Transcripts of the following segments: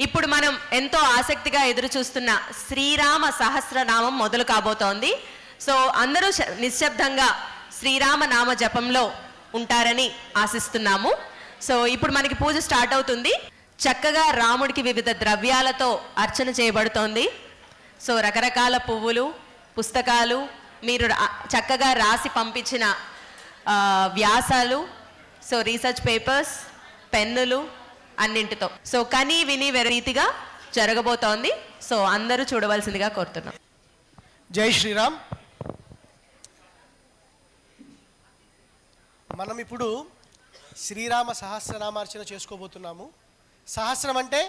ఇప్పుడు మనం ఎంతో ఆసక్తిగా ఎదురు చూస్తున్న శ్రీరామ సహస్రనామం మొదలు కాబోతోంది. సో అందరూ నిశ్శబ్దంగా శ్రీరామ నామ జపంలో ఉంటారని ఆశిస్తున్నాము. సో ఇప్పుడు మనకి పూజ స్టార్ట్ అవుతుంది. చక్కగా రాముడికి వివిధ ద్రవ్యాలతో అర్చన చేయబడుతోంది. సో రకరకాల పువ్వులు, పుస్తకాలు, మీరు చక్కగా రాసి పంపించిన వ్యాసాలు, సో రీసెర్చ్ పేపర్స్, పెన్నులు అన్నింటితో సో కని విని రీతిగా జరగబోతోంది. సో అందరూ చూడవలసిందిగా కోరుతున్నాం. జై శ్రీరామ్. మనం ఇప్పుడు శ్రీరామ సహస్రనామార్చన చేసుకోబోతున్నాము. సహస్రం అంటే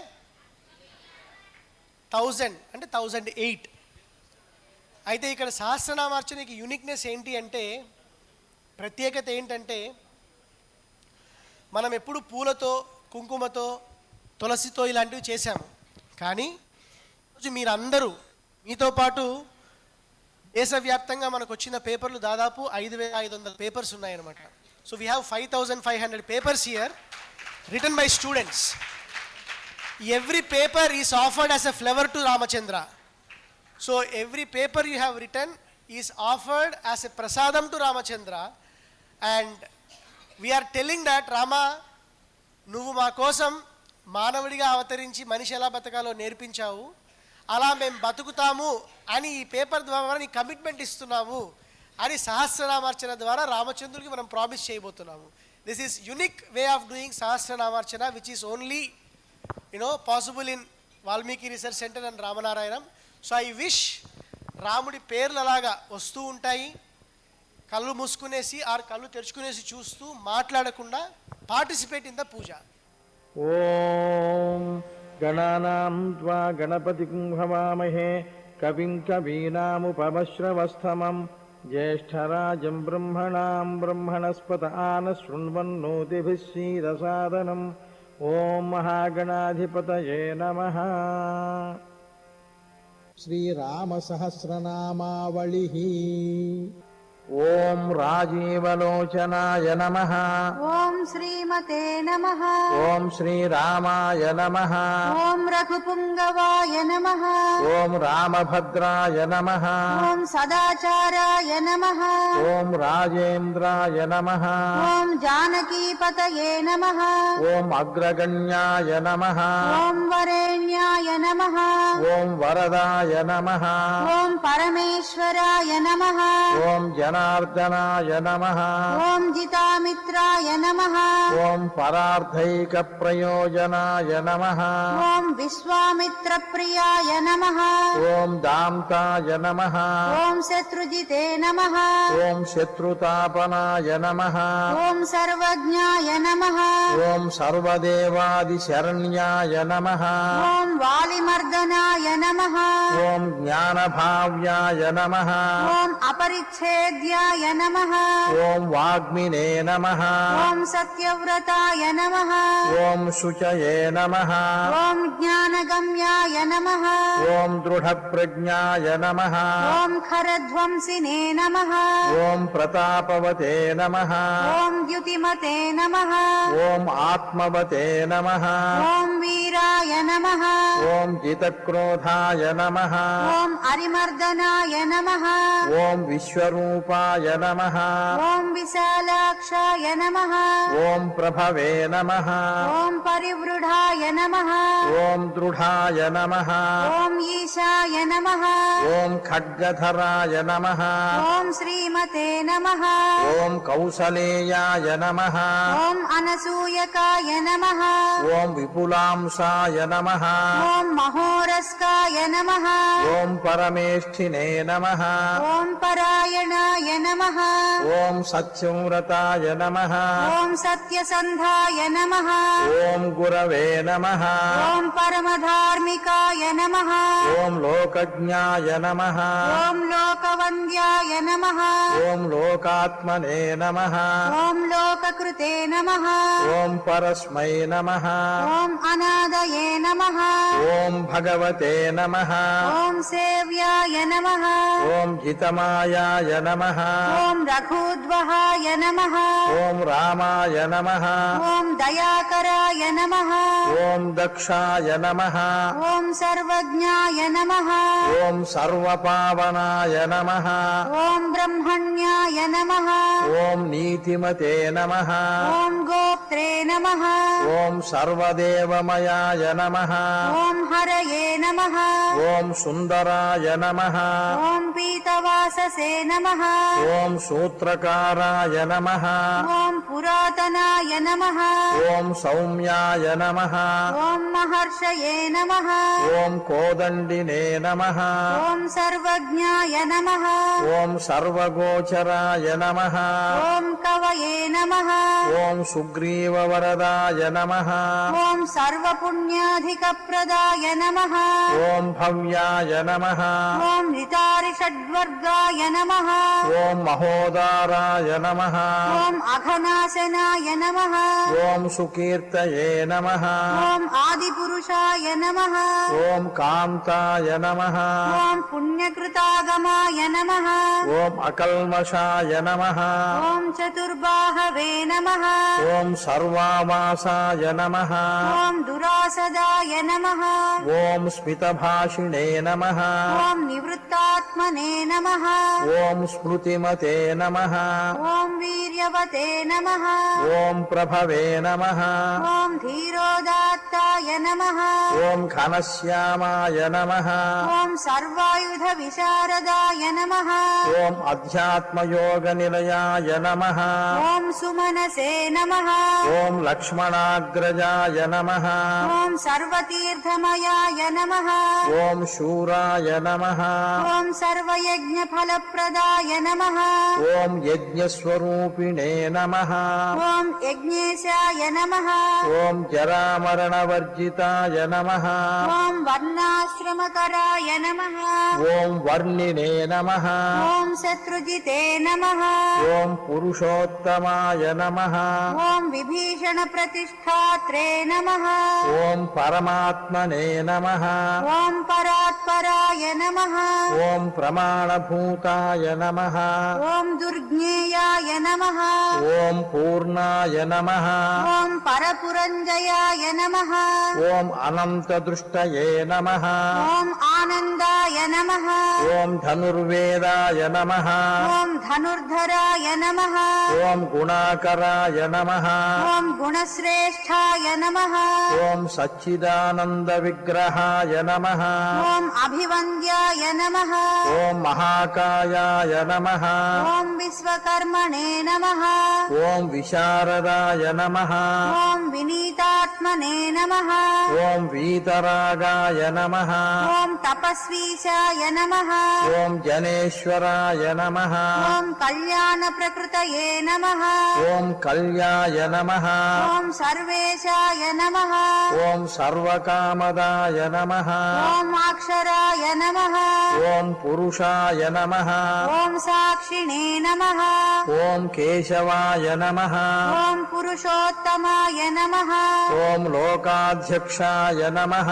1000 అంటే 1008. అయితే ఇక్కడ సహస్రనామార్చనకి యూనిక్నెస్ ఏంటి అంటే, ప్రత్యేకత ఏంటంటే, మనం ఎప్పుడు పూలతో, కుంకుమతో, తులసితో ఇలాంటివి చేశాము. కానీ ఈరోజు మీరందరూ మీతో పాటు దేశవ్యాప్తంగా మనకు వచ్చిన పేపర్లు దాదాపు 5500 పేపర్స్ ఉన్నాయన్నమాట. So we have 5500 papers here written by students. Every paper is offered as a flavour to Ramachandra. So every paper you have written is offered as a prasadam to Ramachandra. And we are telling that Rama, నువ్వు మా కోసం మానవుడిగా అవతరించి మనిషి ఎలా బతకాలో నేర్పించావు, అలా మేము బతుకుతాము అని ఈ పేపర్ ద్వారా నీ కమిట్మెంట్ ఇస్తున్నాము అని సహస్రనామార్చన ద్వారా రామచంద్రుడికి మనం ప్రామిస్ చేయబోతున్నాము. This is unique way of doing sahasranamarchana which is only possible in Valmiki research centre and Ramanarayanam. So I wish రాముడి పేర్లు అలాగా వస్తూ ఉంటాయి, కళ్ళు మూసుకునేసి ఆరు కళ్ళు తెరుచుకునేసి చూస్తూ మాట్లాడకుండా పార్టిసిపేట్ ఇన్ ద పూజ. ఓం గణానాం త్వా గణపతిం హవామహే కవిం కవీనాముపమశ్రవస్తమం జ్యేష్ఠరాజం బ్రహ్మణాం బ్రహ్మణస్పత ఆనశృణ్వన్నోతిభిः శ్రీరసాదనం. ఓం మహాగణాధిపతయే నమః. శ్రీరామ సహస్రనామావళిః. ఓం రాజీవలోచనాయ నమః. ఓం శ్రీమతే నమః. ఓం శ్రీరామాయ నమః. ఓం రఘుపుంగవాయ నమః. ఓం రామభద్రాయ నమః. ఓం సదాచారాయ నమః. ఓం రాజేంద్రాయ నమః. ఓం జానకీపతయే నమః. ఓం అగ్రగణ్యాయ నమః. ఓం వరేణ్యాయ నమః. ఓం వరదాయ నమః. ఓం పరమేశ్వరాయ నమః. ఓం జనార్దనాయ నమః. ఓం జితామిత్రాయ నమః. ఓం పరార్థైక ప్రయోజనాయ నమః. ఓం విశ్వామిత్రప్రియాయ నమః. ఓం దాంతాయ నమః. ఓం శత్రుజితే నమః. ఓం శత్రుతాపనాయ నమః. ఓం సర్వజ్ఞాయ నమః. ఓం సర్వదేవాది శరణ్యాయ నమః. ఓం వాలిమర్దనాయ నమః. ఓం జ్ఞానభావ్యాయ నమః. ఓం అపరిచ్ఛేద్యాయ నమః. ఓం వాగ్మినే నమః. ఓం సత్యవ్రతాయ నమః. ఓం శుచయే నమః. ఓం జ్ఞానగమ్యాయ నమః. ఓం దృఢప్రజ్ఞాయ నమః. ఓం ఖరధ్వంసినే నమః. ఓం ప్రతాపవతే నమః. ఓం ద్యుతిమతే నమః. ఓం ఆత్మవతే నమః. ఓం వీరాయ నమః. ఓం జితక్రోధాయ నమః. ఓం అరిమర్దనాయ నమః. ఓం విశ్వరూపాయ నమః. ఓం విశాలాక్షాయ నమః. ఓం ప్రభవే నమః. ఓం పరివృఢాయ నమః. ఓం దృఢాయ నమః. ఓం ఈశాయ నమః. ఓం ఖడ్గధరాయ నమః. ఓం శ్రీమతే నమః. ఓం కౌసలేయాయ నమః. ఓం అనసూయకాయ నమః. ఓం విపులాంసాయ నమః. ఓం మహోరస్కాయ నమః. ఓం పరమేష్ఠినే నమః. ఓం పరాయణాయ నమః. ఓం సత్యవ్రతాయ నమః. ఓం సత్యసంధాయ నమః. ఓం గురవే నమః. ఓం పరమధార్మికాయ నమః. ఓం లోకజ్ఞాయ నమః. ఓం లోకవంద్యాయ నమః. ఓం లోకాత్మనే నమః. ఓం లోకకృతే నమః. ఓం పరస్మై నమః. ఓం అనాదయే నమః. ఓం భగవతే నమః ఓం సేవ్యాయ నమః ఓం జితమాయాయ నమః ఓం రఘూద్వహాయ నమః ఓం రామాయ నమః ఓం దయాకరాయ నమః ఓం దక్షాయ నమః ఓం సర్వజ్ఞాయ నమః ఓం సర్వపావనాయ నమః ఓం బ్రహ్మణ్యాయ నమః ఓం నీతిమతే నమః ఓం గోప్త్రే నమః ఓం సర్వదేవమయాయ నమః ఓం హరయే నమః ఓం సుందరాయ నమః ఓం పీతవాససే నమః ఓం సూత్రకారాయ నమః ఓం పురాతనాయ నమః ఓం సౌమ్యాయ నమః ఓం మహర్షయే నమః ఓం కోదండినే నమః ఓం సర్వజ్ఞాయ నమః ఓం సర్వగోచరాయ నమః ఓం కవయే నమః ఓం సుగ్రీవవరదాయ నమః ఓం సర్వపుణ్యాధికప్రదాయ నమః ఓం భవ్యాయ నమః ఓం రితారిషడ్వర్గాయ నమః ఓం మహోదారాయ నమః ఓం అఘనాశనాయ నమః ఓం సుకీర్తయే నమః ఓం ఆదిపురుషాయ నమః ఓం కాంతాయ నమః ఓం పుణ్యకృతాగమాయ నమః ఓం అకల్మషాయ నమః ఓం చతుర్బాహవే నమః ఓం సర్వావాసాయ నమః ఓం దురాసదాయ నమః ఓం స్మితభాషిణే నమః ఓం నివృత్తాత్మనే నమః ఓం స్మృతిమతే నమః ఓం వీర్యవతే నమః ఓం ప్రభవే నమః ఓం ధీరోదాత్తాయ నమః ఓం ఘనశ్యామాయ నమః ఓం సర్వాయుధ విశారదాయ నమః ఓం అధ్యాత్మయోగ నిలయాయ నమః ఓం సుమనసే నమః ఓం లక్ష్మణాగ్రజాయ నమః ఓం సర్వతీర్థమయాయ నమః ఓం శూరాయ నమః ఓం సర్వయజ్ఞ ఫలప్రదాయ నమః ఓం యజ్ఞస్వరూపిణే నమః ఓం యజ్ఞేశాయ నమః ఓం జరామరణవర్జితాయ నమః ఓం వర్ణాశ్రమకరాయ నమః ఓం వర్ణినే నమః ఓం శత్రుజితే నమః ఓం పురుషోత్తమాయ నమః ఓం విభీషణ ప్రతిష్టాత్రే నమః ఓం పరమాత్మనే నమః ఓం పరాత్పరాయ నమః ఓం ప్రమాణభూతాయ నమః ఓం దుర్జ్ఞేయాయ నమః ఓం పూర్ణాయ నమః ఓం పరపురంజయాయ నమః ఓం అనంతదృష్టయే నమః ఓం ఆనందాయ నమః ఓం ధనుర్వేదాయ నమః ఓం ధనుర్ధరాయ నమః ఓం గుణాకరాయ నమః ఓం గుణశ్రేష్ఠాయ నమః ఓం సచ్చిదానంద విగ్రహాయ నమః ఓం అభివంద్యాయ నమః ఓం మహాకాయాయ నమః ఓం విశ్వకర్మణే నమః ఓం విశారదాయ నమః ఓం వినీతాత్మనే నమః ఓం వీతరాగాయ నమః ఓం తపస్వీశాయ నమః ఓం జనేశ్వరాయ నమః ఓం కళ్యాణ ప్రకృతయే నమః ఓం కళ్యాయ నమః ఓం సర్వేశాయ నమః ఓం సర్వకామదాయ నమః ఓం అక్షరాయ నమః ఓం పురుషాయ నమః ఓం సాక్షిణే నమః ఓం కేశవాయ నమః ఓం పురుషోత్తమాయ నమః ఓం లోకాధ్యక్షాయ నమః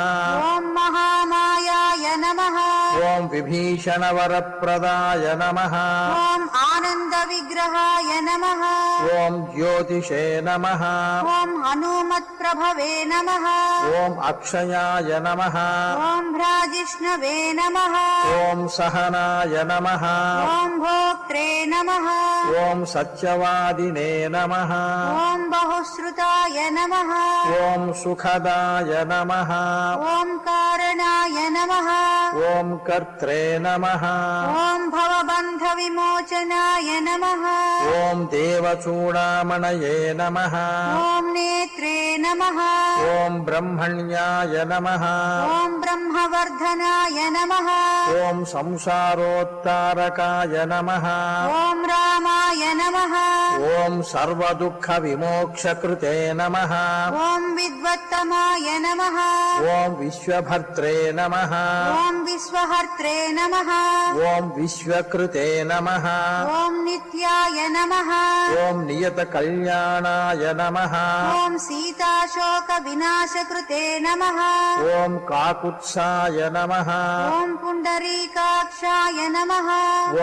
ఓం మహామాయాయ నమః ఓం విభీషణవరప్రదాయ నమః ఓం ఆనంద విగ్రహాయ నమః ఓం జ్యోతిషే నమః ఓం హనుమత్ ప్రభవే నమః ఓం అక్షయాయ నమః ఓం భ్రాజిష్ణవే నమః ఓం సహనాయ నమః ఓం భోక్త్రే నమః ఓం సత్యవాదినే నమః ఓం బహుశ్రుతాయ నమః ఓం సుఖదాయ నమః ఓం కారణాయ నమః ఓం కర్త్రే నమః ఓం భవబంధ విమోచనాయ నమః ఓం దేవచూడామణయే నమః ఓం నేత్రే నమః ఓం బ్రహ్మణ్యాయ నమః ఓం బ్రహ్మవర్ధనాయ నమః ఓం సంసారోత్తారకాయ నమః ఓం రామాయ నమః ఓం సర్వదుఃఖ విమోక్షకృతే నమః ఓం విద్వత్తమాయ నమః ఓం విశ్వభర్త్రే నమః ఓం విశ్వహర్త్రే నమః ఓం విశ్వకృతే నమః ఓం నిత్యాయ నమః ఓం నియత కళ్యాణాయ నమః ఓం సీతా जटाशोकविनाशकृते नमः ॐ काकुत्साय नमः ॐ पुण्डरीकाक्षाय नमः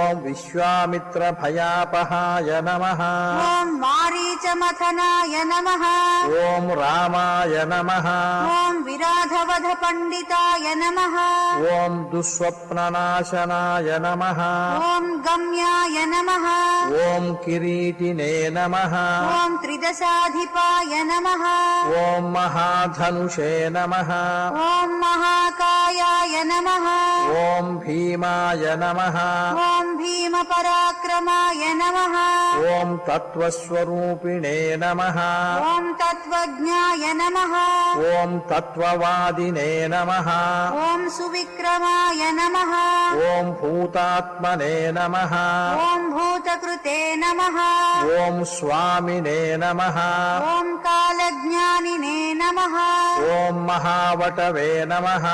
ॐ विश्वामित्रभयापहाय नमः ॐ मारीचमथनाय नमः ॐ रामाय नमः ॐ विराधवधपण्डिताय नमः ॐ दुःस्वप्ननाशनाय नमः ॐ गम्याय नमः ॐ किरीटिने नमः ॐ त्रिदशाधिपाय नमः ॐ महाधनुषे नमः ॐ महाकायाय नमः ॐ भीमाय नमः ॐ भीमपराक्रमाय नमः ॐ तत्त्वस्वरूपिणे नमः ॐ तत्त्वज्ञाय नमः ॐ तत्त्ववादिने नमः ॐ सुविक्रमाय नमः ॐ भूतात्मने नमः ॐ भूतकृते नमः ॐ स्वामिने नमः ॐ कालज्ञानिने नमः ॐ महावटवे नमः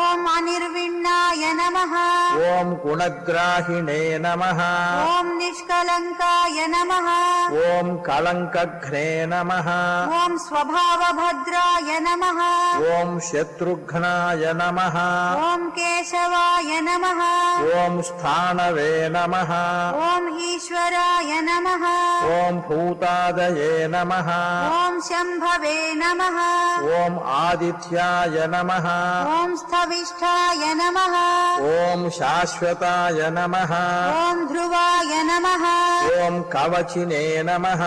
ॐ अनिर्विण्णाय नमः ॐ गुणग्राहिणे नमः ॐ निष्कलङ्काय नमः ॐ कलङ्कघ्ने नमः ॐ स्वभावभद्राय नमः ॐ शत्रुघ्नाय नमः ॐ केशवाय नमः ॐ स्थाणवे नमः ॐ ईश्वराय नमः ॐ भूतादये नमः ॐ शम्भवे नमः ॐ आदित्याय नमः ॐ स्थविष्ठाय नमः ॐ शाश्वताय नमः ॐ ध्रुवाय नमः ॐ कवचिने नमः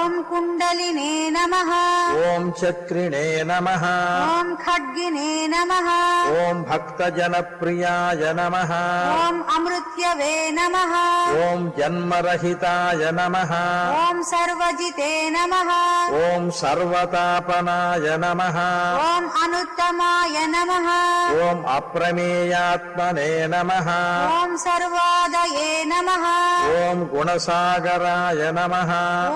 ॐ कुण्डलिने नमः ॐ चक्रिणे नमः ॐ खड्गिने नमः ॐ भक्तजनप्रियाय नमः ॐ अमृत्यवे नमः ॐ जन्मरहिताय नमः ॐ सर्वजिते नमः ॐ सर्वतापनाय नमः ॐ अनुत्तमाय नमः ॐ अप्रमेयात्मने नमः ॐ सर्वादये नमः ॐ गुणसागराय नमः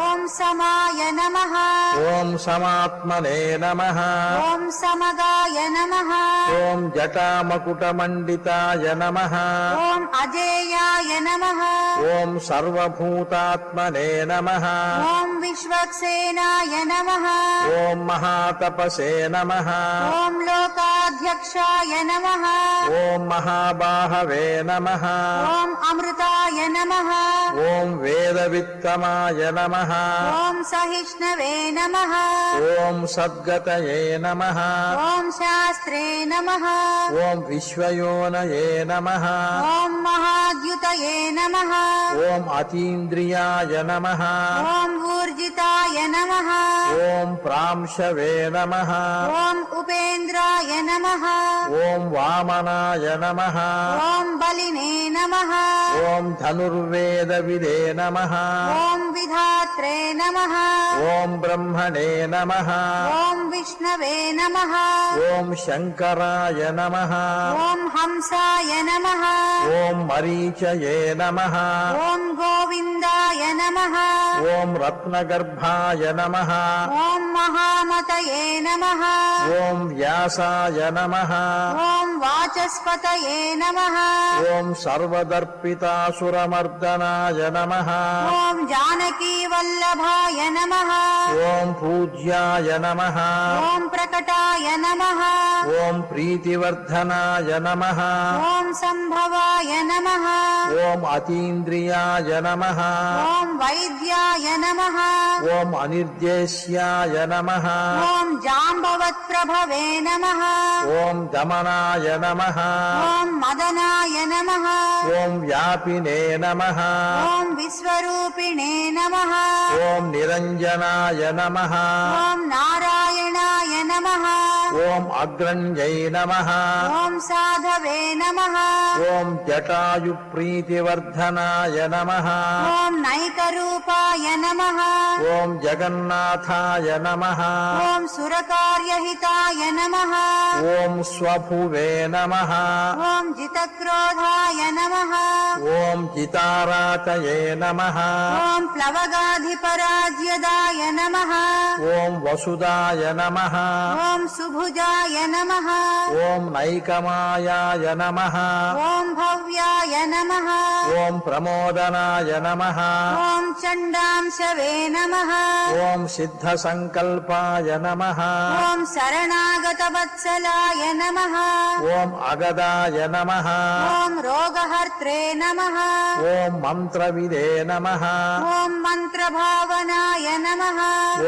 ॐ समाय नमः ॐ समात्मने नमः ॐ समगाय नमः ॐ जटामकुटमण्डिताय नमः ॐ अजेयाय नमः ॐ सर्वभूतात्मने नमः ॐ विश्वक्सेनाय नमः ॐ महातपसे नमः ॐ लोकाध्यक्षाय नमः ॐ महाबाहवे नमः ॐ अमृताय नमः ॐ वेदवित्तमाय नमः ॐ सहिष्णवे नमः ॐ सद्गतये नमः ॐ शास्त्रे नमः ॐ विश्वयोनये नमः ॐ महाद्युतये नमः ॐ अतीन्द्रियाय नमः ॐ ऊर्जिताय नमः ॐ प्रांशवे नमः ॐ उपेन्द्राय नमः ॐ वामनाय नमः ॐ बलिने नमः ॐ धनुर्वेदविदे नमः ॐ विधात्रे नमः ॐ ब्रह्मणे नमः ॐ विष्णवे नमः ॐ शङ्कराय नमः ॐ हंसाय नमः ॐ मरीचये नमः ॐ गोविन्दाय नमः ॐ रत्नगर्भाय नमः ॐ महामतये नमः ॐ व्यासाय नमः ॐ वाचस्पतये नमः ॐ सर्वदर्पितासुरमर्दनाय नमः ॐ जानकीवल्लभाय नमः ॐ पूज्याय नमः ॐ प्रकटाय नमः ॐ प्रीतिवर्धनाय नमः ॐ सम्भवाय नमः ॐ अतीन्द्रियाय नमः ॐ वैद्याय नमः ॐ अनिर्देश्याय नमः ॐ जाम्बवत्प्रभवे नमः ॐ दमनाय नमः ॐ मदनाय नमः ॐ व्यापिने नमः ॐ विश्वरूपिणे नमः ॐ निरञ्जनाय नमः ॐ नारायणाय नमः ॐ अग्रण्यै नमः ॐ साधवे नमः ॐ जटायुप्रीतिवर्धनाय नमः ॐ नैकरूपाय नमः ॐ जगन्नाथाय नमः ॐ सुरकार्यहिताय नमः ॐ स्वभुवे नमः ॐ जितक्रोधाय नमः ॐ जितारातये नमः ॐ प्लवगाधिपराज्यदाय नमः ॐ वसुदाय नमः ॐ सुभुजाय नमः ॐ नैकमायाय नमः ॐ भव्याय नमः ॐ प्रमोदनाय नमः ॐ चण्डांशवे नमः ॐ सिद्धसङ्कल्पाय नमः ॐ शरणागतवत्सलाय नमः ॐ अगदाय नमः ॐ रोगहर्त्रे नमः ॐ मन्त्रविदे नमः ॐ मन्त्रभावनाय नमः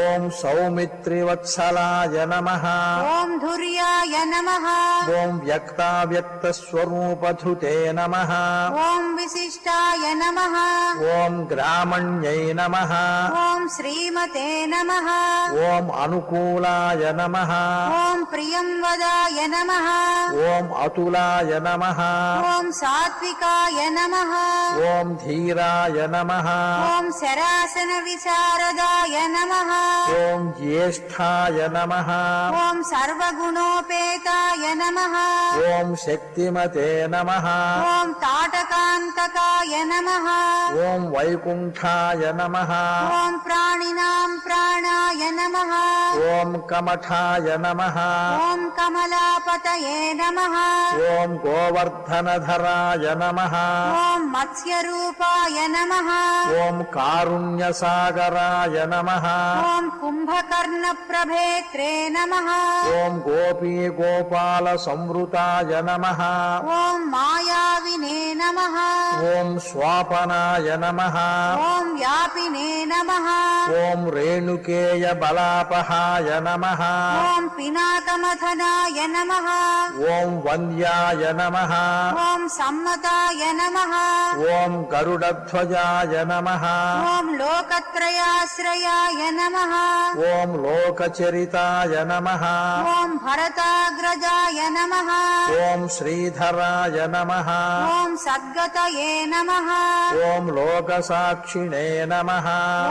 ॐ सौमित्रिवत्सलाय नमः ॐ धुर्याय नमः ॐ व्यक्ताव्यक्तस्वरूपधुते नमः ॐ विशिष्टाय नमः ॐ ग्रामण्यै नमः ॐ श्रीमते नमः ॐ अनुकूलाय नमः ॐ प्रियंवदाय नमः ॐ अतुलाय नमः ॐ सात्विकाय नमः ॐ धीराय नमः ॐ शरासनविशारदाय नमः ॐ ज्येष्ठाय नमः ॐ सर्वगुणोपेताय नमः ॐ शक्तिमते नमः ॐ ताटकान्तकाय नमः ॐ वैकुण्ठाय नमः ॐ प्राणिनां प्राणाय नमः ॐ कमठाय नमः ॐ कमलापतये नमः ॐ गोवर्धनधराय नमः ॐ मत्स्यरूपाय नमः ॐ कारुण्यसागराय नमः ॐ कुम्भकर्णप्रभेत्रे नमः ॐ गोपीगोपालसंवृताय नमः ॐ मायाविने नमः ॐ स्वापनाय नमः ॐ व्यापिने नमः ॐ रेणुकेयबलापहाय नमः ॐ पिनाकमथनाय नमः ॐ वन्द्याय नमः ॐ सम्मताय नमः ॐ गरुडध्वजाय नमः ॐ लोकत्रयाश्रयाय नमः ॐ लोकचरिताय नमः ॐ भरताग्रजाय नमः ॐ श्रीधराय नमः ॐ सद्गतये नमः ॐ लोकसाक्षिणे नमः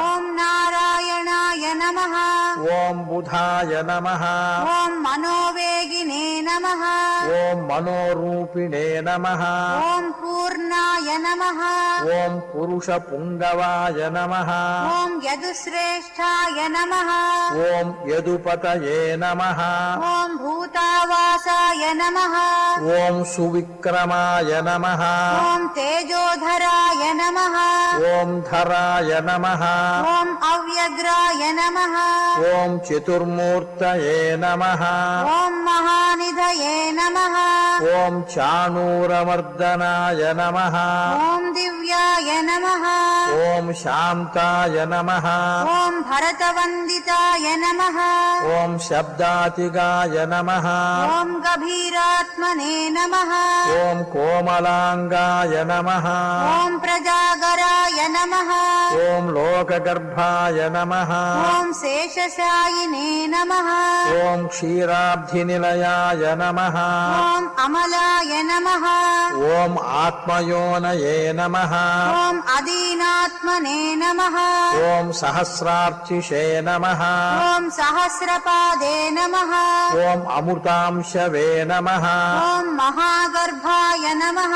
ॐ नारायणाय नमः ॐ बुधाय नमः ॐ मनोवेगिने नमः ॐ मनोरूपिणे नमः ॐ पूर्णाय नमः ॐ पुरुषपुङ्गवाय नमः ॐ यदुश्रेष्ठाय नमः ॐ यदुपतये नमः ॐ भूतावासाय नमः ॐ सुविक्रमाय नमः ॐ तेजोधराय नमः ॐ धराय नमः ॐ अव्यग्राय नमः ॐ चतुर्मूर्तये नमः ॐ महानिधये नमः ॐ चाणूरमर्दनाय नमः ॐ दिव्याय नमः ॐ शान्ताय नमः ॐ भरतवन्दिताय नमः ॐ शब्दातिगाय नमः ॐ गभीरात्मने नमः ॐ कोमलाङ्गाय नमः ॐ प्रजागराय नमः ॐ लोकगर्भाय नमः ॐ शेषशायिने नमः ॐ क्षीराब्धिनिलयाय नमः ॐ अमलाय नमः ॐ आत्मयोनये नमः ॐ अदीनात्मने नमः ॐ सहस्रार्चिषे नमः ॐ सहस्रपादे नमः ॐ अमृतांशवे नमः ॐ महागर्भाय नमः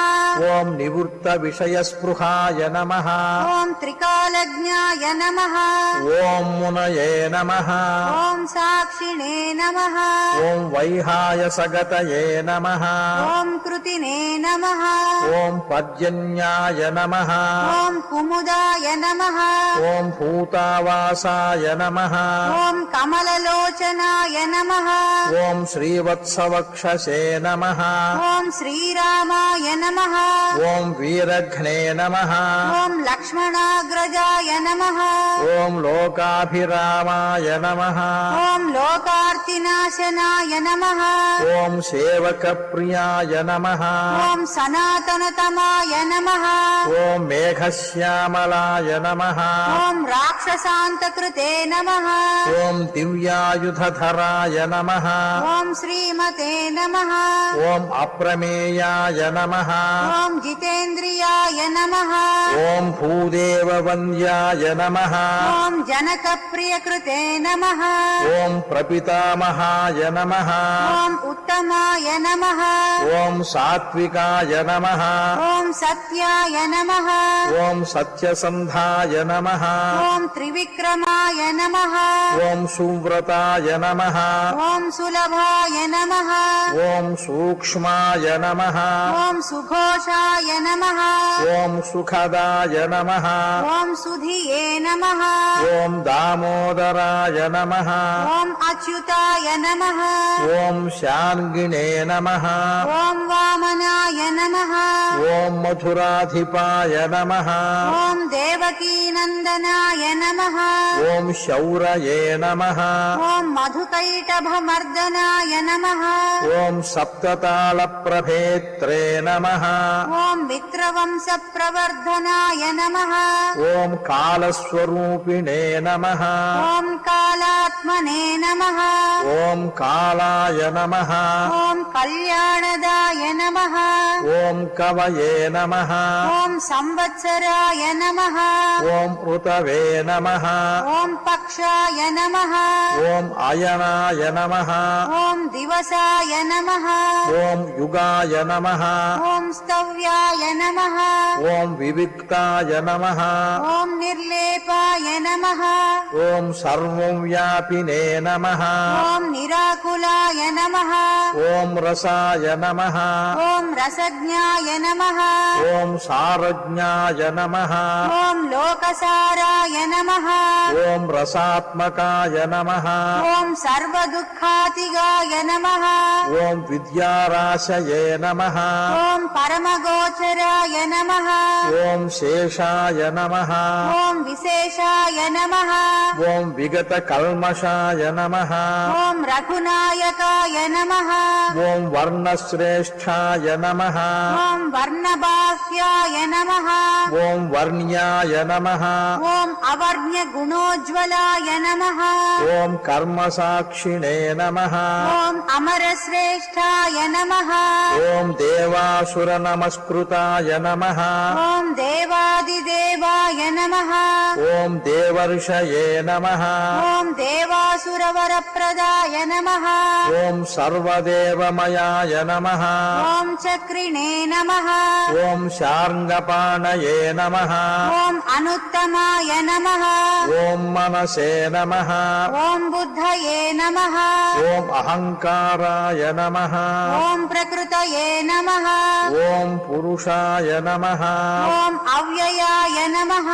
ॐ निवृत्तविषयस्पृहाय नमः ॐ त्रिकालज्ञाय नमः ॐ मुनये नमः ॐ साक्षिणे नमः ॐ वैहायसगतये नमः ॐ कृतिने नमः ॐ पर्जन्याय नमः ॐ कुमुदाय नमः ॐ भूतावासाय नमः ॐ कमललोचनाय नमः ॐ श्रीवत्सवक्षसे नमः ॐ श्रीरामाय नमः ॐ वीरघ्ने नमः ॐ लक्ष्मणाग्रजाय नमः ॐ लोकाभिरामाय नमः ॐ लोकार्तिनाशनाय नमः ॐ सेवकप्रियाय नमः ॐ सनातनतमाय नमः ॐ मेघश्यामलाय नमः ॐ राक्षसान्तकृते नमः ॐ दिव्यायुधधराय नमः ॐ श्रीमते नमः ॐ अप्रमेयाय नमः ॐ जितेन्द्रियाय नमः ॐ भूदेववन्द्याय नमः ॐ जनकप्रियकृते नमः ॐ प्रपितामहाय उत्तमहाय नमः ॐ उत्तमाय नमः ॐ सात्विकाय नमः ॐ सत्याय नमः ॐ सत्यसन्धाय नमः ॐ त्रिविक्रमाय नमः ॐ सुव्रताय नमः ॐ सुलभाय नमः ॐ सूक्ष्माय नमः ॐ सुघोषाय नमः ॐ सुखदाय नमः ॐ सुधिये नमः ॐ दामोदराय नमः ॐ अच्युताय नमः ॐ शार्ङ्गिणे नमः ॐ वामनाय नमः ॐ मथुराधिपाय नमः ॐ देवकीनन्दनाय नमः ॐ शौरये नमः ॐ मधुकैटभमर्दनाय नमः ॐ सप्ततालप्रभेत्रे नमः ॐ मित्रवंशप्रवर्धनाय नमः ॐ कालस्वरूपिणे नमः ॐ कालात्मने नमः ॐ कालाय नमः ॐ कल्याणदाय नमः ॐ कवये नमः ॐ संवत्सराय नमः ॐ ऋतवे नमः ॐ पक्षाय नमः ॐ अयनाय नमः ॐ दिवसाय नमः ॐ युगाय नमः ॐ स्तव्याय नमः ॐ विविक्ताय नमः ॐ निर्लेपाय नमः ॐ सर्वव्यापिने नमः ॐ निराकुलाय नमः ॐ रसाय नमः ॐ रसज्ञाय नमः ॐ सारज्ञाय नमः ॐ लोकसाराय नमः ॐ रसात्मकाय नमः ॐ सर्वदुःखातिगाय नमः ॐ विद्याराशये नमः ॐ परमगोचराय नमः ॐ शेषाय नमः ॐ विशेषाय नमः ॐ विगतकल्मषाय नमः ॐ रघुनायकाय नमः ॐ वर्णश्रेष्ठाय नमः ॐ वर्णबाह्याय नमः ॐ वर्ण्याय नमः ॐ अवर्ण्यगुणोज्ज्वलाय नमः ॐ कर्मसाक्षिणे नमः ॐ अमरश्रेष्ठाय नमः ॐ देवासुरनमस्कृताय नमः ॐ देवादिदेवाय नमः ॐ देवर्षये नमः ॐ देवासुरवरप्रदाय नमः ॐ सर्वदेवमयाय नमः ॐ चक्रिणे नमः ॐ शार्ङ्गपाणये नमः ॐ अनुत्तमाय नमः ॐ मनसे नमः ॐ बुद्धये नमः ॐ अहङ्काराय नमः ॐ प्रकृतये नमः ॐ पुरुषाय नमः ॐ अव्ययाय नमः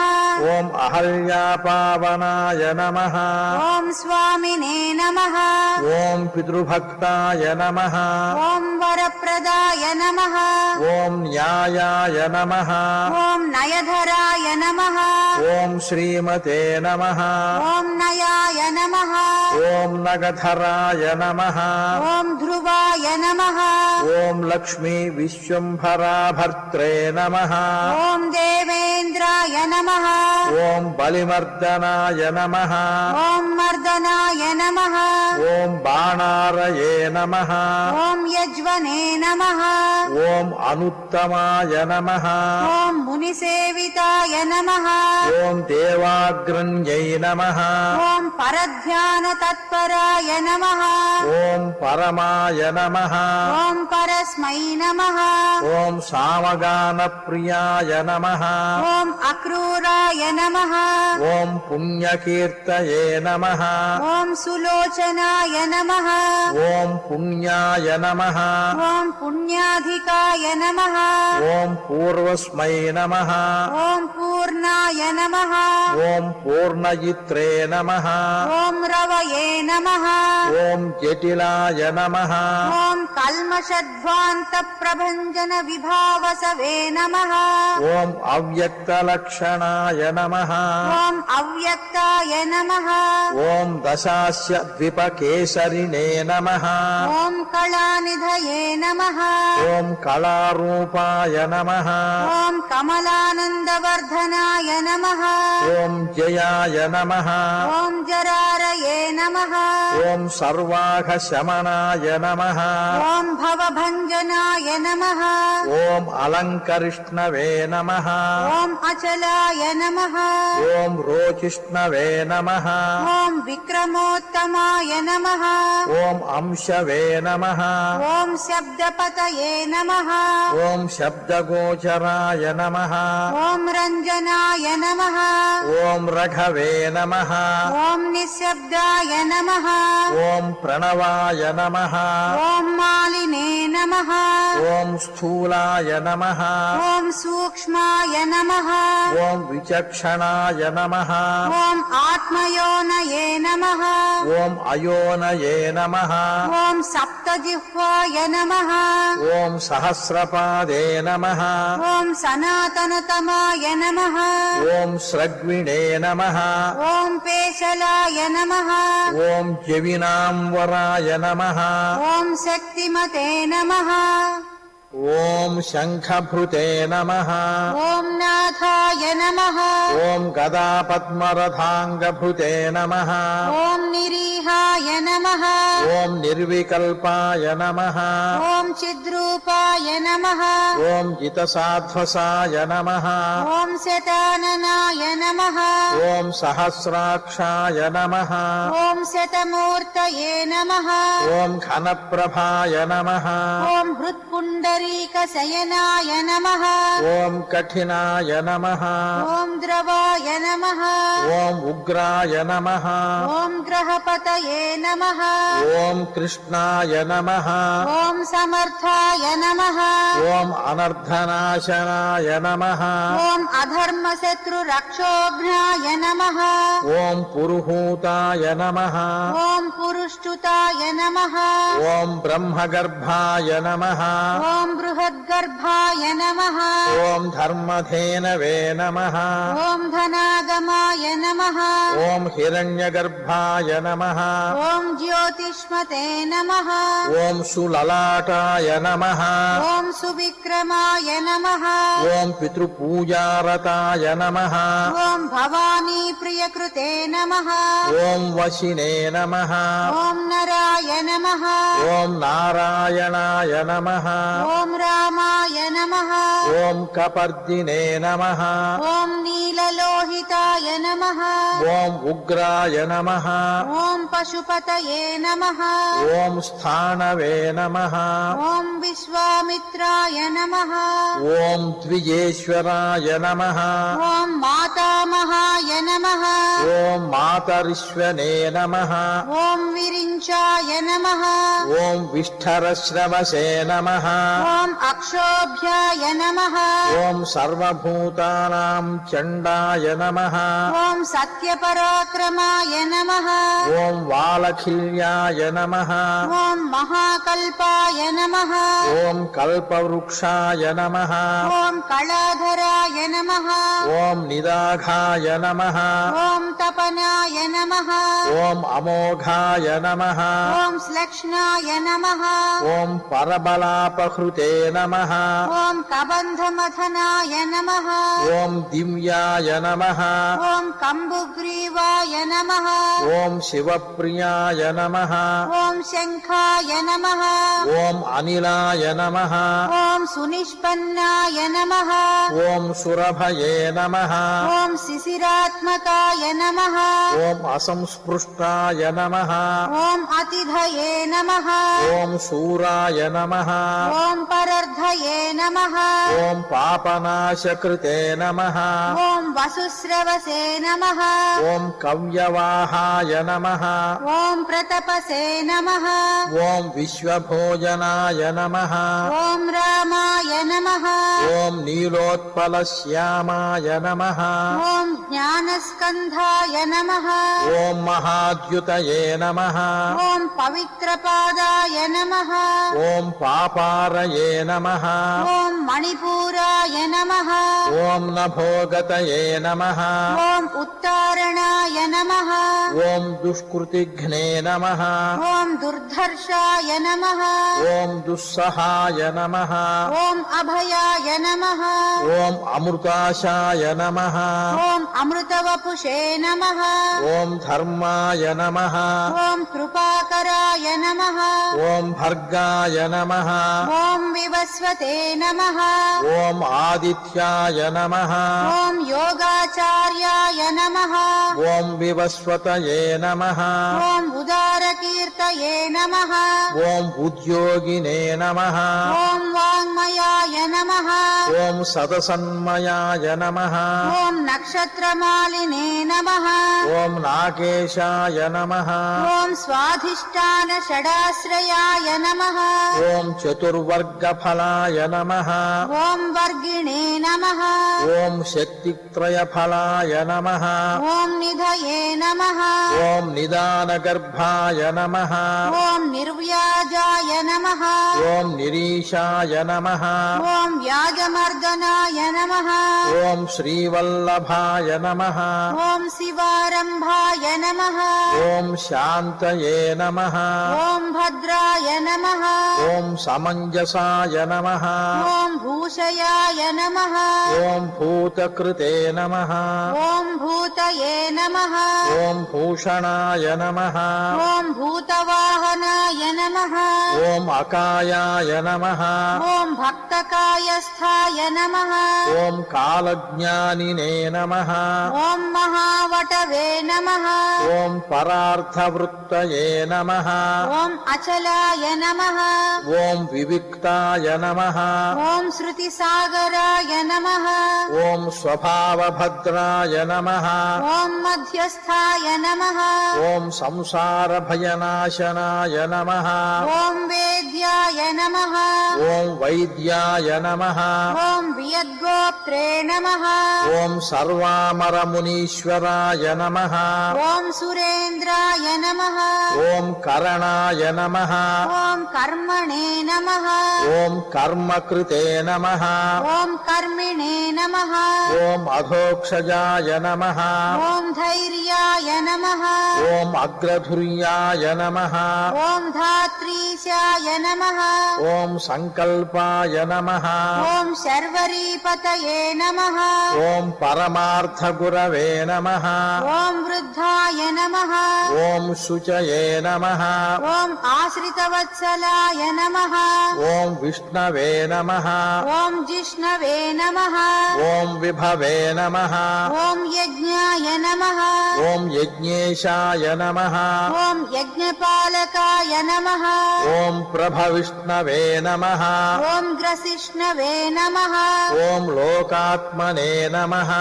ॐ अहल्यापावनाय नमः ॐ स्वामिने नमः ॐ पितृभक्ताय नमः ॐ वरप्रदाय नमः ॐ न्यायाय नमः ॐ नयधराय नमः ॐ श्रीमते नमः ॐ नयाय नमः ॐ नगधराय नमः ॐ ध्रुवाय नमः ॐ लक्ष्मी विश्वम्भराभर्त्रे नमः ॐ देवेन्द्राय नमः ॐ बलिमर्दनाय नमः ॐ मर्दनाय नमः ॐ बाणारये नमः ॐ यज्वने नमः ॐ अनुत्तमाय नमः ॐ मुनिसेविताय नमः ॐ देवाग्रण्यै नमः ॐ परध्यानतत्पराय नमः ॐ परमाय नमः ॐ परस्मै नमः ॐ सामगानप्रियाय नमः ॐ अक्रूराय नमः ॐ पुण्यकीर्तये नमः ॐ सुलोचनाय नमः ॐ पुण्याय नमः ॐ पुण्याधिकाय नमः ॐ पूर्वस्मै नमः ॐ पूर्णाय नमः ॐ पूर्णयित्रे नमः ॐ रवये नमः ॐ जटिलाय नमः ॐ कल्मषध्वान्तप्रभञ्जनविभावसवे नमः ॐ अव्यक्तलक्षणाय नमः ॐ अव्यक्ताय नमः ॐ दशास्य द्विपकेसरिणे नमः ॐ कलानिधये नमः ॐ कला కమలారూపాయ నమః ॐ कमलानन्दवर्धनाय नमः ఓం జయాయ నమః ॐ जरारये नमः ఓం సర్వాఘశమనాయ నమః ॐ भवभञ्जनाय नमः ఓం అలంకరిష్ణవే నమః ॐ अचलाय नमः ఓం రోచిష్ణవే నమః ॐ विक्रमोत्तमाय नमः ఓం అంశవే నమః ॐ शब्दपतये नमः ఓం శబ్దగోచరాయ నమః ॐ रञ्जनाय नमः ఓం రఘవే నమః ॐ निःशब्दाय नमः ఓం ప్రణవాయ నమః ॐ मालिने नमः ఓం స్థూలాయ నమః ॐ सूक्ष्माय नमः ఓం విచక్షణాయ నమః ॐ आत्मयोनये नमः ఓం అయోనయే నమః ॐ सप्तजिह्वाय नमः ఓం సహస్రపాదే నమః ॐ सनातनतमाय नमः ఓం స్రగ్విణే నమః ॐ पेशलाय नमः ఓం జవినాంవరాయ నమః ॐ शक्तिमते नमः ఓం శంఖభృతే నమః ॐ नाथाय नमः ఓం గదాపద్మరథాంగభృతే నమః ॐ निरीहाय नमः ఓం నిర్వికల్పాయ నమః ॐ चिद्रूपाय नमः ఓం జితసాధ్వసాయ నమః ॐ शताननाय नमः ఓం సహస్రాక్షాయ నమః ॐ शतमूर्तये नमः ఓం ఘనప్రభాయ నమః ॐ हृत्पुण्डरीकशयनाय नमः ఓం కఠినాయ నమః ॐ द्रवाय नमः ఓం ఉగ్రాయ నమః ॐ ग्रहपतये नमः ఓం కృష్ణాయ నమః ॐ समर्थाय नमः ఓం అనర్ధనాశనాయ నమః ॐ अधर्मशत्रुरक्षोघ्नाय नमः ఓం పురుహూతాయ నమః ॐ पुरुष्टुताय नमः ఓం బ్రహ్మగర్భాయ నమః ॐ बृहद्गर्भाय नमः ఓం ధర్మధేనవే నమః ॐ धनागमाय नमः ఓం హిరణ్యగర్భాయ నమః ॐ ज्योतिष्मते नमः ఓం సులలాటాయ నమః ॐ सुविक्रमाय नमः ఓం పితృపూజారతాయ నమః ॐ भवानी प्रियकृते नमः ఓం వశినే నమః ॐ नराय नमः ఓం నారాయణాయ నమః ॐ रामाय नमः ఓం కపర్దినే నమః ॐ नीललोहिताय नमः ఓం ఉగ్రాయ నమః ॐ पशुपतये नमः ఓం స్థానవే నమః ॐ विश्वामित्राय नमः ఓం ద్విజేశ్వరాయ నమః ॐ मातामहाय नमः ఓం మాతరిష్వనే నమః ॐ विरिञ्चाय नमः ఓం విష్ఠరశ్రవసే నమః ॐ अक्षोभ्याय नमः ఓం సర్వభూతానాం చండాయ నమః ॐ सत्यपराक्रमाय नमः ఓం వాలఖిల్యాయ నమః ॐ महाकल्पाय नमः ఓం కల్పవృక్షాయ నమః ॐ कलाधराय नमः ఓం నిదాఘాయ నమః ॐ तपनाय नमः ఓం అమోఘాయ నమః ॐ श्लक्ष्णाय नमः ఓం పరబలాపహృతే నమః ॐ कबन्धमथनाय नमः ఓం దివ్యాయ నమః ॐ कम्बुग्रीवाय नमः ఓం శివప్రియాయ నమః ॐ शङ्खाय नमः ఓం అనిలాయ నమః ॐ सुनिष्पन्नाय नमः ఓం సురభయే నమః ॐ शिशिरात्मकाय नमः ఓం అసంస్పృష్టాయ నమః ॐ अतिधये नमः ఓం శూరాయ నమః ॐ परर्धये नमः ఓం పాపనాశకృతే నమః ॐ वसुस्रवसे नमः ఓం కవ్యవాహాయ నమః ॐ प्रतपसे नमः ఓం విశ్వభోజనాయ నమః ॐ रामाय नमः ఓం నీలోత్పలశ్యామాయ నమః ॐ ज्ञानस्कन्धाय नमः ఓం మహాద్యుతయే నమః ॐ पवित्रपादाय नमः ఓం పాపారయే నమః ॐ मणिपूराय नमः ॐ नभोगतये नमः ॐ उत्तारणाय नमः ॐ दुष्कृतिघ्ने नमः ॐ दुर्धर्षाय नमः ॐ दुस्सहाय नमः ॐ अभयाय नमः ॐ अमृताशाय नमः ॐ अमृतवपुषे नमः ॐ धर्माय नमः ॐ कृपाकराय नमः ॐ भर्गाय नमः ॐ विवस्वते नमः ॐ आदित्याय नमः ॐ योगाचार्याय नमः ॐ विवस्वतये नमः ॐ उदारकीर्तये नमः ॐ उद्योगिने नमः ॐ वाङ्मयाय नमः ॐ सदसन्मयाय नमः ॐ नक्षत्रमालिने नमः ॐ नागेशाय नमः ॐ स्वाधिष्ठानषडाश्रयाय नमः ॐ चतुर्वर्गफलाय नमः ॐ वर्गिणे नमः ॐ शक्तित्रयफलाय नमः ॐ निधये नमः ॐ निदानगर्भाय नमः ॐ निर्व्याजाय नमः ॐ निरीशाय नमः ॐ व्याजमर्दनाय नमः ॐ श्रीवल्लभाय नमः ॐ शिवारम्भाय नमः ॐ शान्तये नमः ॐ भद्राय नमः ॐ समञ्जसाय नमः ॐ भूषयाय नमः ॐ भूतकृते नमः ॐ भूतये नमः ॐ भूषणाय नमः ॐ भूतवाहनाय नमः ॐ अकायाय नमः ॐ भक्तकायस्थाय नमः ॐ कालज्ञानिने नमः ॐ महावटवे नमः ॐ परार्थवृत्तये नमः ॐ अचलाय नमः ॐ विविक्ताय नमः ॐ श्रुतिसागराय नमः ॐ स्वभावभद्राय नमः ॐ मध्यस्थाय नमः ॐ संसारभयनाशनाय नमः ॐ वेद्याय नमः ॐ वैद्याय नमः ॐ वियद्गोप्त्रे नमः ॐ सर्वामरमुनीश्वराय नमः ॐ सुरेन्द्राय नमः ॐ करणाय नमः ॐ कर्मणे नमः ॐ कर्मकृते नमः ॐ कर्मिणे नमः ॐ अधोक्षजाय नमः ॐ धैर्याय नमः ॐ अग्रधुर्याय नमः ॐ धात्रीशाय नमः ॐ सङ्कल्पाय नमः ॐ शर्वरीपतये नमः ॐ परमार्थगुरवे नमः ॐ वृद्धाय नमः ॐ शुचये नमः ॐ आश्रितवत्सलाय नमः ॐ विष्णवे नमः ॐ जिष्णवे नमः ॐ विभवे नमः ॐ यज्ञाय नमः ॐ यज्ञेशाय नमः ॐ यज्ञपालकाय नमः ॐ प्रभविष्णवे नमः ॐ ग्रसिष्णवे नमः ॐ लोकात्मने नमः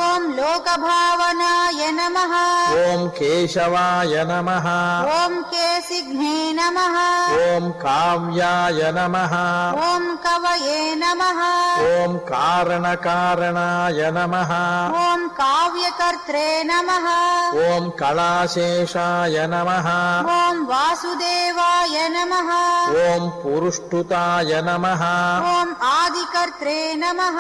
ॐ लोकभावनाय नमः ॐ केशवाय नमः ॐ केसिघ्ने नमः ॐ काव्याय नमः ॐ कवये नमः ॐ कारणकारणाय नमः ॐ काव्यकर्त्रे नमः ॐ कलाशेषाय नमः ॐ वासुदेवाय नमः ॐ पुरुष्टुताय नमः ॐ आदिकर्त्रे नमः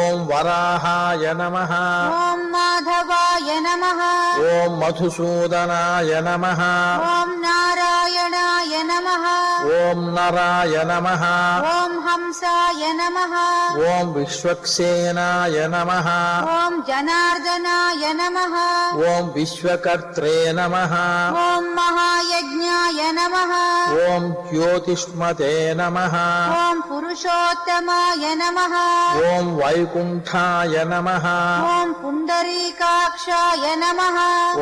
ॐ वराहाय नमः ॐ माधवाय नमः ॐ मधुसूदनाय नमः ॐ नारायणाय नमः ॐ नराय नमः ॐ हंसाय नमः ॐ विश्वक्सेनाय नमः ॐ जनार्दनाय नमः ॐ विश्वकर्त्रे नमः ॐ महायज्ञाय नमः ॐ ज्योतिष्मते नमः ॐ पुरुषोत्तमाय नमः ॐ वैकुण्ठाय नमः ॐ पुण्डरीकाक्षाय नमः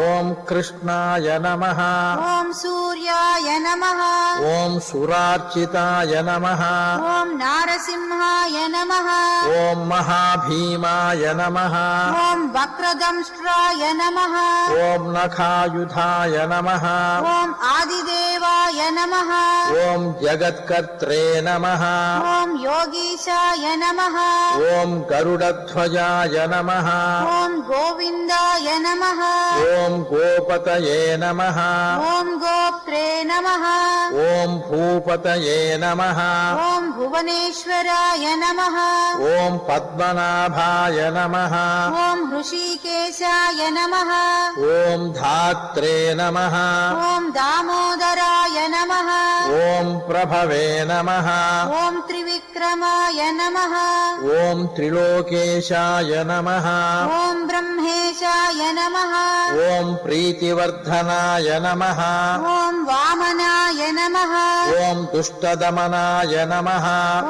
ॐ कृष्णाय नमः ॐ सूर्याय नमः ॐ सुरार्चिताय नमः ॐ नारसिंहाय नमः ॐ महाभीमाय नमः ॐ वक्रदंष्ट्राय नमः ॐ नखायुधाय नमः ॐ आदिदेवाय नमः ॐ जगत्कर्त्रे नमः ॐ योगीशाय नमः ॐ गरुडध्वजाय नमः ॐ गोविन्दाय गोविन्दाय नमः ॐ गोपतये नमः ॐ गोप्त्रे नमः ॐ भूपतये नमः ॐ भुवनेश्वराय नमः ॐ पद्मनाभाय नमः ॐ ऋषिकेशाय नमः ॐ धात्रे नमः ॐ दामोदराय नमः ॐ प्रभवे नमः ॐ त्रिविक्रमाय नमः ॐ त्रिलोकेशाय नमः ॐ ब्रह्मेशाय नमः ॐ प्रीतिवर्धनाय नमः ॐ वामनाय नमः ॐ दुष्टदमनाय नमः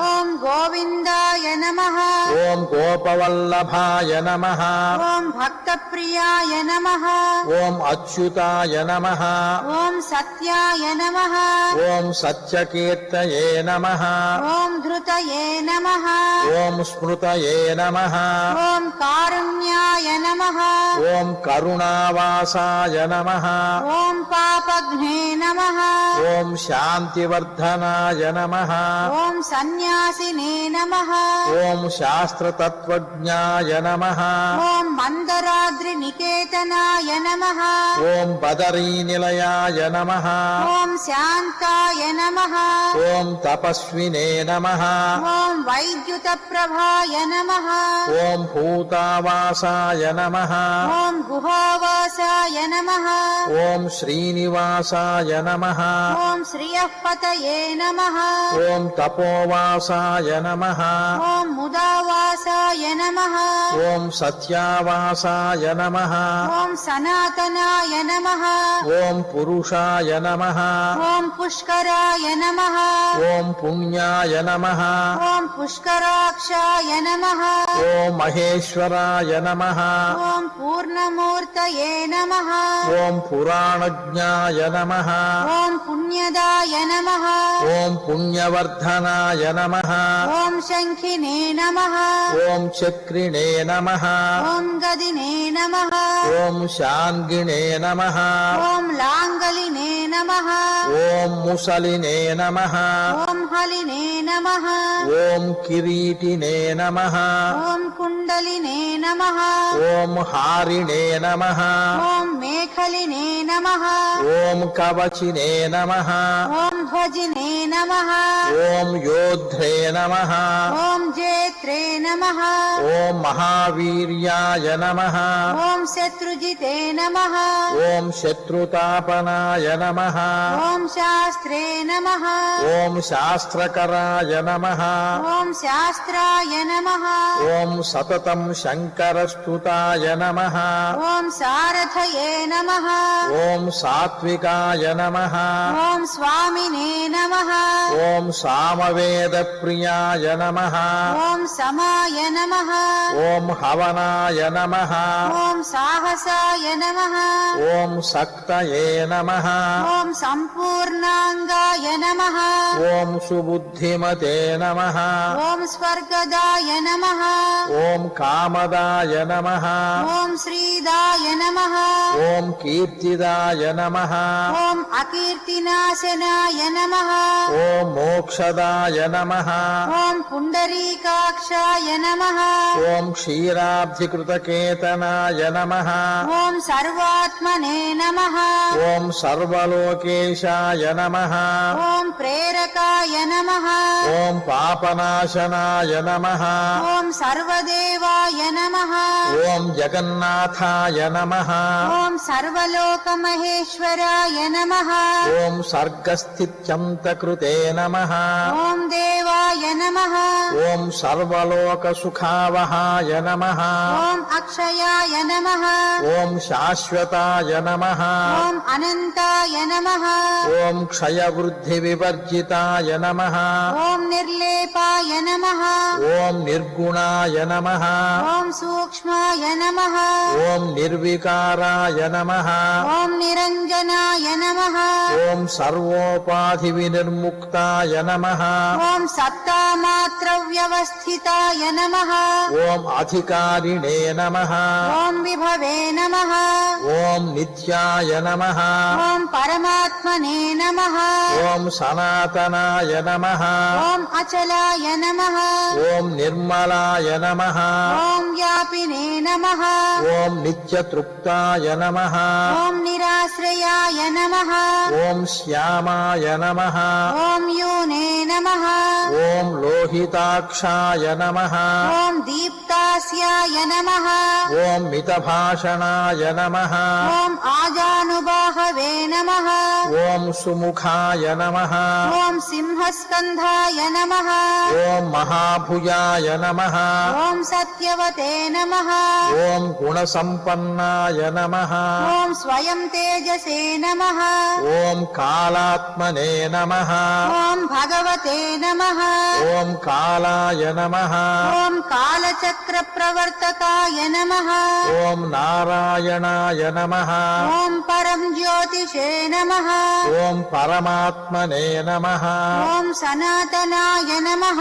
ॐ गोविन्दाय नमः ॐ गोपवल्लभाय नमः ॐ भक्तप्रियाय नमः ॐ अच्युताय नमः ॐ सत्याय नमः ॐ सत्यकीर्तये नमः ॐ धृतये नमः ॐ स्मृतये नमः ॐ कारुण्याय नमः ॐ करुणावासाय नमः ॐ पापघ्ने नमः ॐ शान्तिवर्धनाय नमः ॐ सन्न्यासिने नमः ॐ शास्त्रतत्त्वज्ञाय नमः ॐ मन्दराद्रिनिकेतनाय नमः ॐ बदरीनिलयाय नमः ॐ शान्ताय नमः ॐ तपस्विने नमः ॐ वैद्युतप्रभाय नमः ॐ भूतावासाय नमः ॐ गुहावासाय नमः ॐ श्रीनिवासाय नमः ॐ श्रियःपतये नमः ॐ तपोवासाय नमः ॐ मुदावासाय नमः ॐ सत्यावासाय नमः ॐ सनातनाय नमः ॐ पुरुषाय नमः ॐ पुष्कराय नमः ॐ पुण्याय नमः ॐ पुष्कराक्षाय नमः ॐ महेश्वराय नमः ॐ पूर्णमूर्तये नमः ॐ पुराणज्ञाय नमः ॐ पुण्यदाय नमः ॐ पुण्यवर्धनाय नमः ॐ शङ्खिने नमः ॐ चक्रिणे नमः ॐ गदिने नमः ॐ शाङ्गिणे नमः ॐ लाङ्गलिने नमः ॐ मुसलिने नमः ॐ हलिने नमः ॐ किरीटिने नमः ॐ कुण्डलिने नमः ॐ हारिणे नमः ॐ मेखलिने नमः ॐ कवचिने नमः ॐ ध्वजिने नमः ॐ योध्रे नमः ॐ जेत्रे नमः ॐ महावीर्याय नमः ॐ शत्रुजिते नमः ॐ शत्रुतापनाय नमः ॐ शास्त्रे नमः ॐ शास्त्रकराय नमः ॐ शास्त्राय नमः ॐ सततं शङ्करस्तुताय नमः ॐ सारथये नमः ॐ सात्विकाय नमः ॐ स्वामिने नमः ॐ सामवेदप्रियाय नमः ॐ समाय नमः ॐ हवनाय नमः ॐ साहसाय नमः ॐ सक्तये नमः ॐ सम्पूर्णाङ्गाय नमः ॐ सुबुद्धिमते नमः ॐ स्वर्गदाय नमः ॐ कामदाय नमः ॐ श्रीदाय नमः ॐ कीर्तिदाय नमः ॐ अकीर्तिनाशनाय नमः ॐ मोक्षदाय नमः ॐ पुण्डरीकाक्षाय नमः ॐ क्षीराब्धिकृतकेतनाय नमः ॐ सर्वात्मने नमः ॐ सर्वलोकेशाय नमः ॐ प्रेरकाय नमः ॐ पापनाशनाय नमः ॐ सर्वदेवाय नमः ॐ जगन्नाथाय नमः ॐ सर्वलोकमहेश्वराय नमः ॐ सर्गस्थित्यन्तकृते नमः ॐ देवाय नमः ॐ सर्वलोकसुखावहाय नमः ॐ अक्षयाय नमः ॐ शाश्वताय नमः ॐ अनन्ताय नमः ॐ क्षयवृद्धिविवर्जिताय नमः ॐ निर्लेपाय नमः ॐ निर्गुणाय नमः ॐ सूक्ष्माय नमः ॐ निर्विकाराय नमः ॐ निरञ्जनाय नमः ॐ सर्वोपाधिविनिर्मुक्ताय नमः ॐ सत्तामात्रव्यवस्थिताय नमः ॐ अधिकारिणे नमः ॐ विभवे नमः ॐ नित्याय नमः ॐ परमात्मने नमः ॐ सनातनाय नमः ॐ अचलाय नमः ఓం నిర్మలాయ నమః ॐ व्यापिने नमः ఓం నిత్యతృప్తాయ నమః ॐ निराश्रयाय नमः ఓం శ్యామాయ నమః ॐ यूने नमः ఓం లోహితాక్షాయ నమః ॐ दीप्तास्याय नमः ఓం మితభాషణాయ నమః ॐ आजानुबाहवे नमः ఓం సుముఖాయ నమః ॐ सिंहस्कन्धाय नमः ఓం మహాభుజాయ నమః ॐ सत्यवते नमः ఓం గుణసంపన్నాయ నమః ॐ स्वयं तेजसे नमः ఓం కాలాత్మనే నమః ॐ भगवते नमः ఓం కాలాయ నమః ॐ कालचक्रप्रवर्तकाय नमः ఓం నారాయణాయ నమః ॐ परं ज्योतिषे नमः ఓం పరమాత్మనే నమః ॐ सनातनाय नमः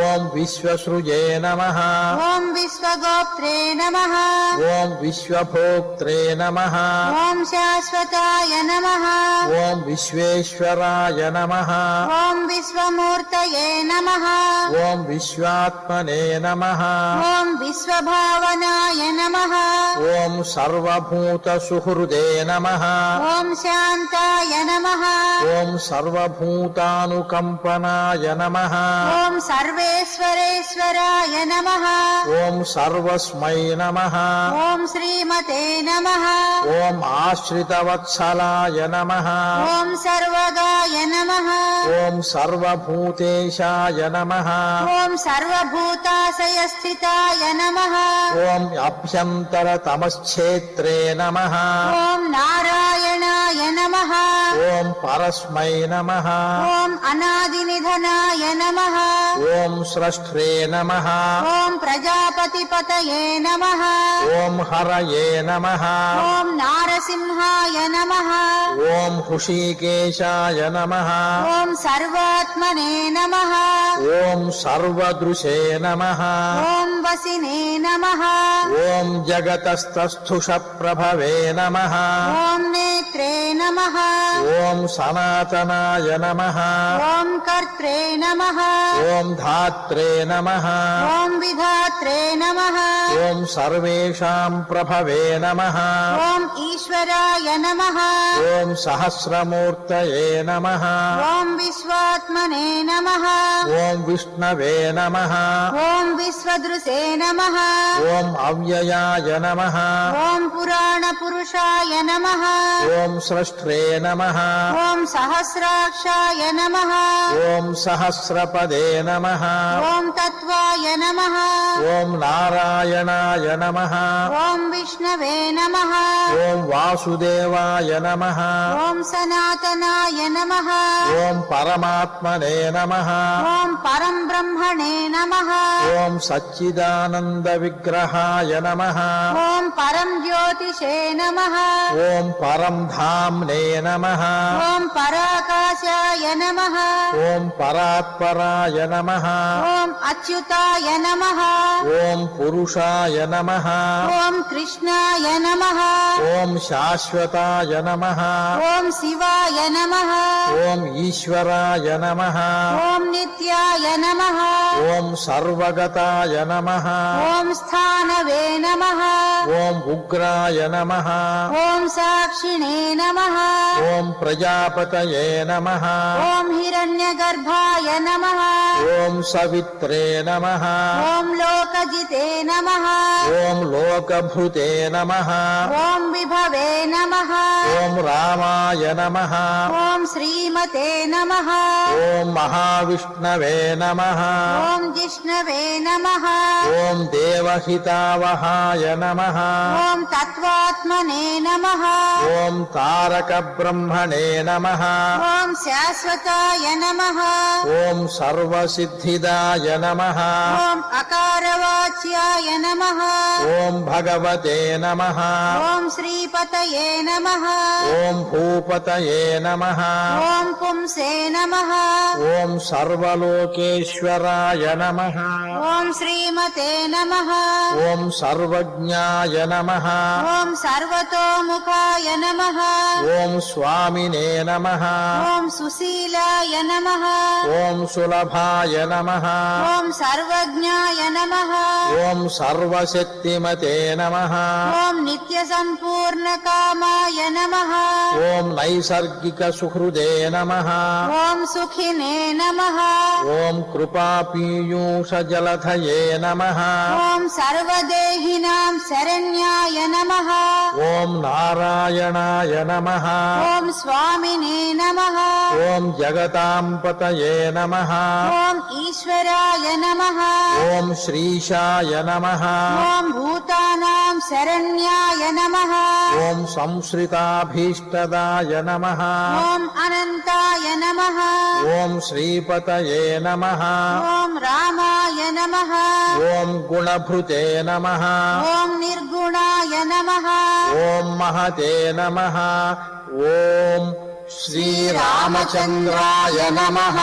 ఓం విశ్వసృజే నమః ॐ विश्वगोप्त्रे नमः ఓం విశ్వభోక్త్రే నమః ॐ शाश्वताय नमः ఓం విశ్వేశ్వరాయ నమః ॐ विश्वमूर्तये नमः ఓం విశ్వాత్మనే నమః ॐ विश्वभावनाय नमः ఓం సర్వభూత సుహృదే నమః ॐ शान्ताय नमः ఓం సర్వభూతానుకంపనాయ నమః ॐ सर्वेश्वरेश्वराय नमः ఓం సర్వస్మై నమః ॐ श्रीमते नमः ఓం ఆశ్రితవత్సలాయ నమః ॐ सर्वगाय नमः ఓం సర్వభూతేశాయ నమః ॐ सर्वभूताशयस्थिताय नमः ఓం అభ్యంతరతమశ్చేత్రే నమః ॐ नारायणाय नमः ఓం పరస్మై నమః ॐ अनादिनिधनाय नमः ఓం స్రష్ట్రే నమః ॐ प्रजापतिपतये नमः ఓం హరయే నమః ॐ नारसिंहाय नमः ఓం హృషీకేశాయ నమః ॐ सर्वात्मने नमः ఓం సర్వదృశే నమః ॐ वसिने नमः ఓం జగతస్థస్థుష ప్రభవే నమః ॐ नेत्रे नमः ఓం సనాతనాయ నమః ॐ कर्त्रे नमः ఓం ధాత్రే నమః ॐ विधात्रे नमः ఓం సర్వేషాం ప్రభవే నమః ॐ ईश्वराय नमः ఓం సహస్రమూర్తయే నమః ॐ विश्वात्मने नमः ఓం విష్ణవే నమః ॐ विश्वदृशे नमः ఓం అవ్యయాయ నమః ॐ पुराणपुरुषाय नमः ఓం స్రష్ట్రే నమః ॐ सहस्राक्षाय नमः ఓం సహస్రపదే నమః ॐ तत्त्वाय नमः ఓం నారాయణాయ నమః ॐ विष्णवे नमः ఓం వాసుదేవాయ నమః ॐ सनातनाय नमः ఓం పరమాత్మనే నమః ॐ परं ब्रह्मणे नमः ఓం సచ్చిదానంద విగ్రహాయ నమః ॐ परं ज्योतिषे नमः ఓం పరం ధామ్నే నమః ॐ पराकाशाय नमः ఓం పరాత్పరాయ నమః ॐ अच्युताय नमः ఓం పురుషాయ నమః ॐ कृष्णाय नमः ఓం శాశ్వతాయ నమః ॐ शिवाय नमः ఓం ఈశ్వరాయ నమః ॐ नित्याय नमः ఓం సర్వగతాయ నమః ॐ स्थानवे नमः ఓం ఉగ్రాయ నమః ॐ साक्षिणे नमः ఓం ప్రజాపతయే నమః ॐ हिरण्यगर्भाय नमः ఓం సవిత్రే నమః ॐ लोकजिते नमः ఓం లోకభృతే నమః ॐ विभवे नमः ఓం రామాయ నమః ॐ श्रीमते नमः ఓం మహావిష్ణవే నమః ॐ जिष्णवे नमः ఓం దేవహితావహాయ నమః ॐ तत्त्वात्मने नमः ఓం తారక బ్రహ్మణే నమః ॐ शाश्वताय नमः ఓం సర్వసిద్ధిదాయ నమః ॐ अकारवाच्याय नमः ఓం భగవతే నమః ॐ श्रीपतये नमः ఓం భూపతయే నమః ॐ पुंसे नमः ఓం సర్వలోకేశ్వరాయ నమః ॐ श्रीमते नमः ఓం సర్వజ్ఞాయ నమః ॐ सर्वतोमुखाय नमः ఓం స్వామినే నమః ॐ सुशीलाय नमः ఓం సులభాయ నమః ॐ सर्वज्ञाय नमः ॐ सर्वशक्तिमते नमः ॐ नित्यसम्पूर्णकामाय नमः ॐ नैसर्गिकसुहृदे नमः ॐ सुखिने नमः ॐ कृपापीयूषजलधये नमः ॐ सर्वदेहिनां शरण्याय नमः ॐ नारायणाय नमः ॐ स्वामिने नमः ॐ जगतां पतये नमः ॐ ईश्वराय नमः ॐ श्रीशाय नमः ॐ भूतानां शरण्याय नमः ॐ संश्रिताभीष्टदाय नमः ॐ अनन्ताय नमः ॐ श्रीपतये नमः ॐ रामाय नमः ॐ गुणभृते नमः ॐ निर्गुणाय नमः ॐ महते नमः ॐ श्रीरामचन्द्राय नमः